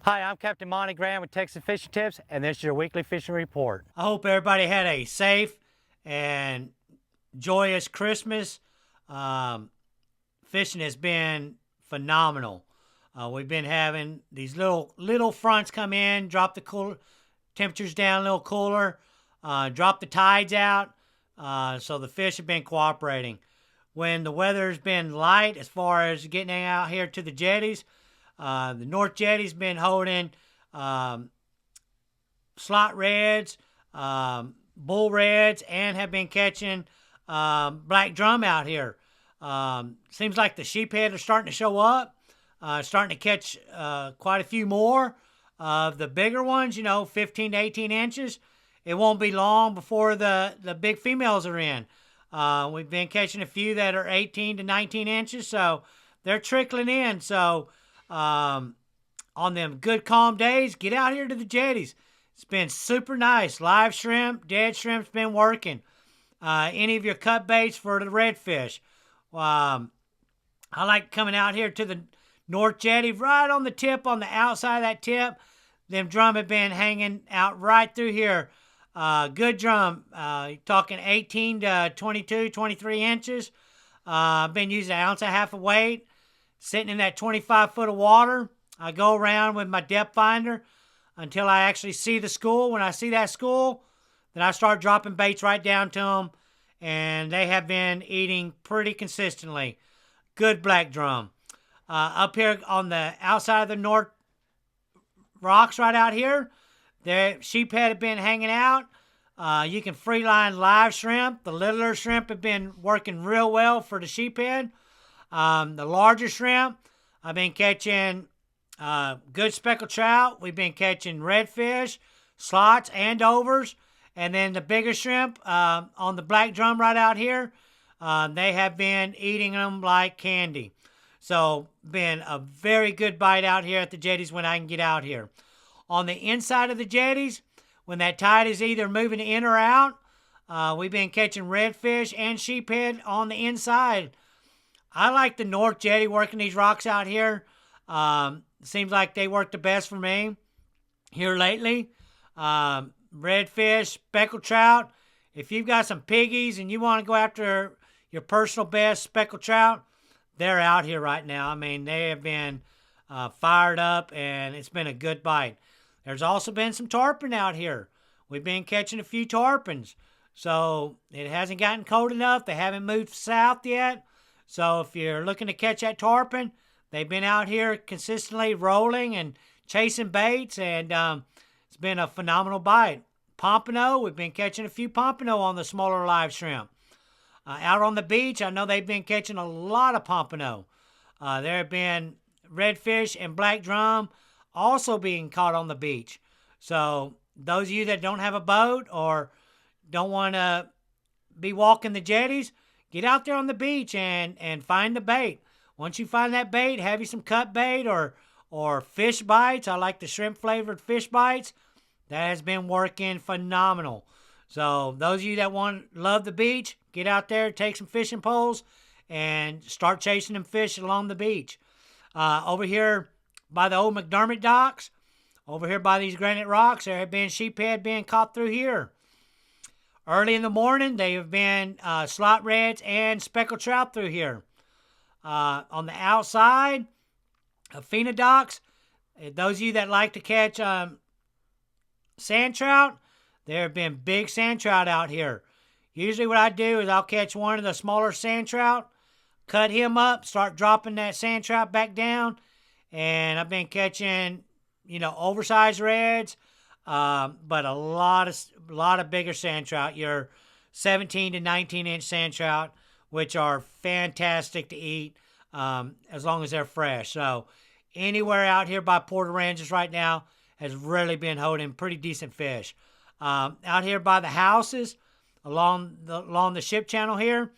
Hi, I'm Captain Monte with Texas Fishing Tips, and this is your weekly fishing report. I hope everybody had a safe and joyous Christmas. Um, Fishing has been phenomenal. We've been having these little fronts come in, drop the temperatures down a little cooler, drop the tides out, so the fish have been cooperating. When the weather's been light as far as getting out here to the jetties, the North Jetty's been holding slot reds, bull reds, and have been catching black drum out here. Seems like the sheephead are starting to show up, starting to catch quite a few more of the bigger ones, 15 to 18 inches. It won't be long before the big females are in. We've been catching a few that are 18 to 19 inches, so they're trickling in. So on them good calm days, get out here to the jetties. It's been super nice. Live shrimp, dead shrimp's been working. Any of your cut baits for the redfish. I like coming out here to the North Jetty, right on the tip, on the outside of that tip. Them drum have been hanging out right through here. Good drum, talking 18 to 22, 23 inches. I've been using an ounce and a half of weight, sitting in that 25 foot of water. I go around with my depth finder until I actually see the school. When I see that school, then I start dropping baits right down to them, and they have been eating pretty consistently. Good black drum. Up here on the outside of the North rocks right out here, the sheephead have been hanging out. You can free line live shrimp. The littler shrimp have been working real well for the sheephead. The larger shrimp, I've been catching good speckled trout. We've been catching redfish, slots, and overs. And then the bigger shrimp on the black drum right out here, they have been eating them like candy. So been a very good bite out here at the jetties when I can get out here. On the inside of the jetties, when that tide is either moving in or out, we've been catching redfish and sheephead on the inside. I like the North Jetty working these rocks out here. Seems like they work the best for me here lately. Redfish, speckled trout. If you've got some piggies and you want to go after your personal best speckled trout, they're out here right now. I mean, they have been fired up, and it's been a good bite. There's also been some tarpon out here. We've been catching a few tarpons. So it hasn't gotten cold enough. They haven't moved south yet. So if you're looking to catch that tarpon, they've been out here consistently rolling and chasing baits, and it's been a phenomenal bite. Pompano, we've been catching a few pompano on the smaller live shrimp. Out on the beach, I know they've been catching a lot of pompano. There have been redfish and black drum also being caught on the beach. So those of you that don't have a boat or don't want to be walking the jetties, get out there on the beach and find the bait. Once you find that bait, have you some cut bait or fish bites. I like the shrimp flavored fish bites. That has been working phenomenal. So those of you that love the beach, get out there, take some fishing poles, and start chasing them fish along the beach. Over here by the old McDermott docks, over here by these granite rocks, there have been sheephead being caught through here. Early in the morning, they have been slot reds and speckled trout through here. On the outside of Fina docks, those of you that like to catch sand trout, there have been big sand trout out here. Usually what I do is I'll catch one of the smaller sand trout, cut him up, start dropping that sand trout back down, and I've been catching, oversized reds, but a lot of bigger sand trout, your 17 to 19 inch sand trout, which are fantastic to eat as long as they're fresh. So anywhere out here by Port Aransas right now has really been holding pretty decent fish. Out here by the houses, along the ship channel here,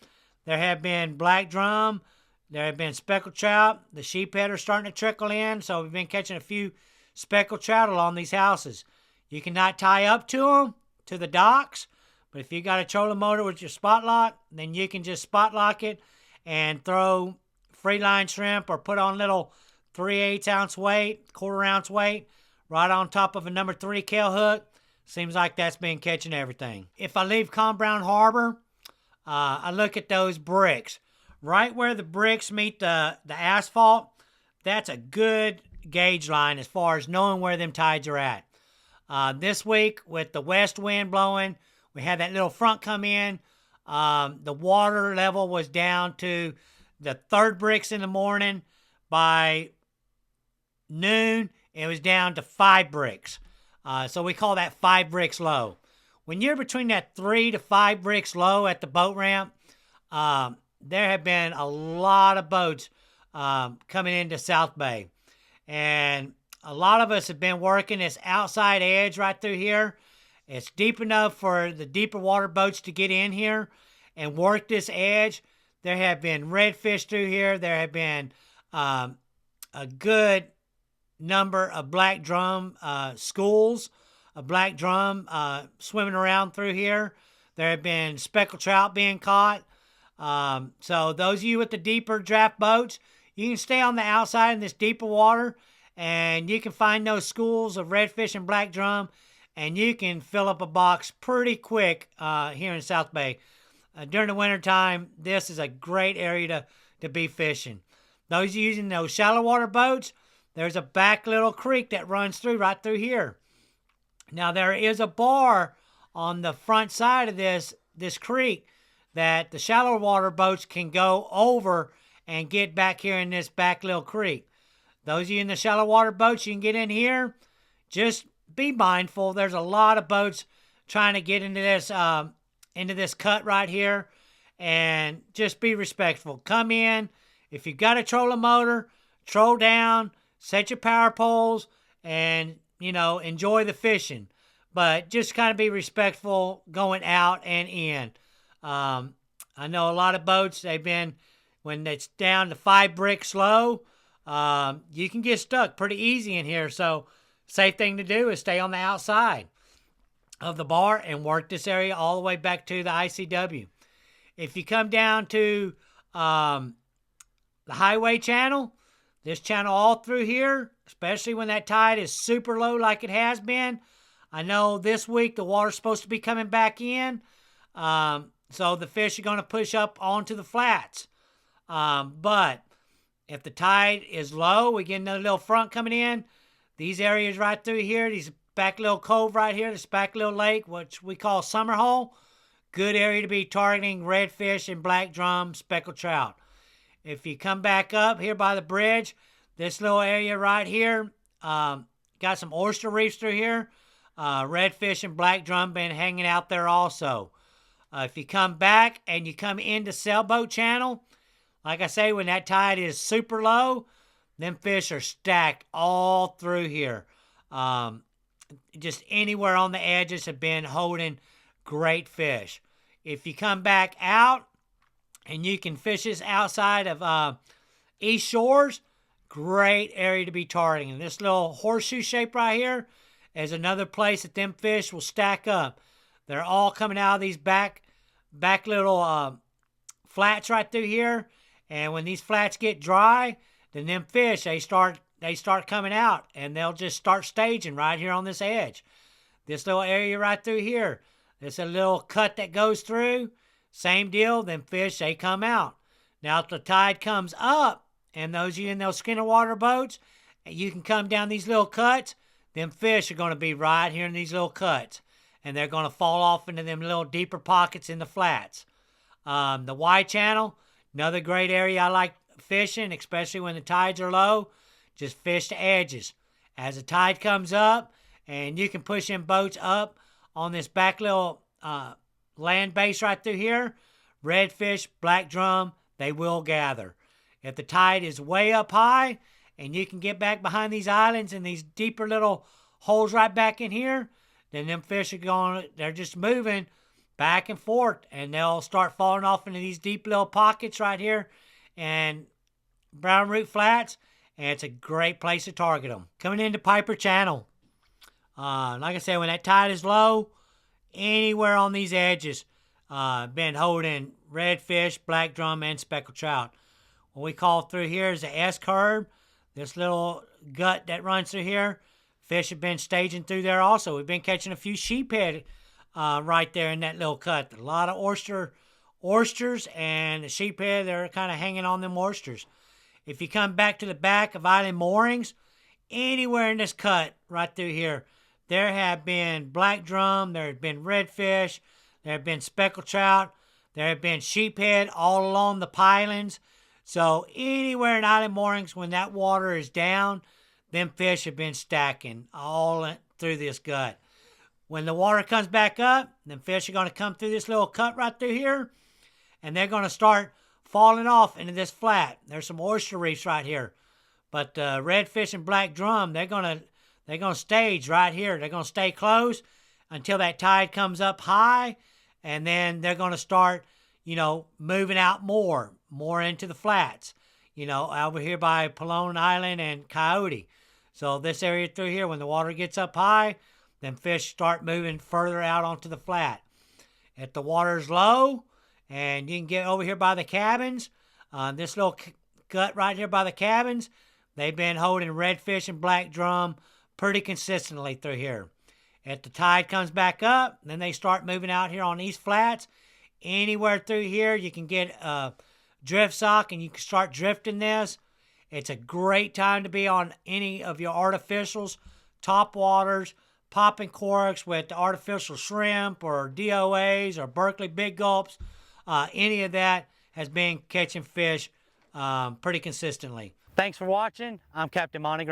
there have been black drum, there have been speckled trout. The sheephead are starting to trickle in, so we've been catching a few speckled trout along these houses. You cannot tie up to them, to the docks, but if you got a trolling motor with your spot lock, then you can just spot lock it and throw free line shrimp or put on little 3/8 ounce weight, quarter ounce weight, right on top of a number 3 Kell hook. Seems like that's been catching everything. If I leave Calm Brown Harbor, I look at those bricks. Right where the bricks meet the asphalt, that's a good gauge line as far as knowing where them tides are at. This week, with the west wind blowing, we had that little front come in. The water level was down to the 3rd bricks in the morning. By noon, it was down to 5 bricks. So we call that 5 bricks low. When you're between that 3 to 5 bricks low at the boat ramp, there have been a lot of boats coming into South Bay. And a lot of us have been working this outside edge right through here. It's deep enough for the deeper water boats to get in here and work this edge. There have been redfish through here. There have been a good number of black drum schools, a black drum swimming around through here. There have been speckled trout being caught. So those of you with the deeper draft boats, you can stay on the outside in this deeper water, and you can find those schools of redfish and black drum, and you can fill up a box pretty quick here in South Bay. During the wintertime, this is a great area to be fishing. Those using those shallow water boats, there's a back little creek that runs through right through here. Now, there is a bar on the front side of this creek that the shallow water boats can go over and get back here in this back little creek. Those of you in the shallow water boats, you can get in here. Just be mindful. There's a lot of boats trying to get into this cut right here, and just be respectful. Come in. If you've got a trolling motor, troll down, set your power poles, and, enjoy the fishing. But just kind of be respectful going out and in. I know a lot of boats, when it's down to 5 bricks low, you can get stuck pretty easy in here. So safe thing to do is stay on the outside of the bar and work this area all the way back to the ICW. If you come down to the highway channel, this channel all through here, especially when that tide is super low like it has been. I know this week the water's supposed to be coming back in, so the fish are going to push up onto the flats. But if the tide is low, we get another little front coming in. These areas right through here, these back little cove right here, this back little lake, which we call Summer Hole, good area to be targeting redfish and black drum, speckled trout. If you come back up here by the bridge, this little area right here, got some oyster reefs through here. Redfish and black drum been hanging out there also. If you come back and you come into Sailboat Channel, like I say, when that tide is super low, them fish are stacked all through here. Just anywhere on the edges have been holding great fish. If you come back out and you can fish this outside of East Shores, great area to be targeting. And this little horseshoe shape right here is another place that them fish will stack up. They're all coming out of these back little flats right through here. And when these flats get dry, then them fish, they start coming out, and they'll just start staging right here on this edge. This little area right through here, there's a little cut that goes through. Same deal, them fish, they come out. Now, if the tide comes up, and those of you in those Skinner water boats, you can come down these little cuts, them fish are going to be right here in these little cuts, and they're going to fall off into them little deeper pockets in the flats. The Y channel, another great area I like fishing, especially when the tides are low. Just fish the edges. As the tide comes up, and you can push them boats up on this back little land base right through here, redfish, black drum, they will gather. If the tide is way up high, and you can get back behind these islands and these deeper little holes right back in here, then them fish they're just moving back and forth, and they'll start falling off into these deep little pockets right here and Brown Root Flats, and it's a great place to target them. Coming into Piper Channel, like I said, when that tide is low, anywhere on these edges, been holding redfish, black drum, and speckled trout. What we call through here is the S curve. this little gut that runs through here, fish have been staging through there also. We've been catching a few sheephead right there in that little cut. A lot of oysters, and the sheephead, they're kind of hanging on them oysters. If you come back to the back of Island Moorings, anywhere in this cut right through here, there have been black drum, there have been redfish, there have been speckled trout, there have been sheephead all along the pilings. So anywhere in Island Moorings, when that water is down, them fish have been stacking all through this gut. When the water comes back up, them fish are going to come through this little cut right through here, and they're going to start falling off into this flat. There's some oyster reefs right here. But redfish and black drum, they're gonna stage right here. They're gonna stay close until that tide comes up high, and then they're gonna start, moving out more into the flats. Over here by Pelone Island and Coyote. So this area through here, when the water gets up high, then fish start moving further out onto the flat. If the water's low, and you can get over here by the cabins, this little gut right here by the cabins, they've been holding redfish and black drum pretty consistently through here. If the tide comes back up, then they start moving out here on these flats. Anywhere through here, you can get a drift sock and you can start drifting this. It's a great time to be on any of your artificials, top waters, popping corks with the artificial shrimp or DOAs or Berkeley Big Gulps. Any of that has been catching fish pretty consistently. Thanks for watching. I'm Captain Monte.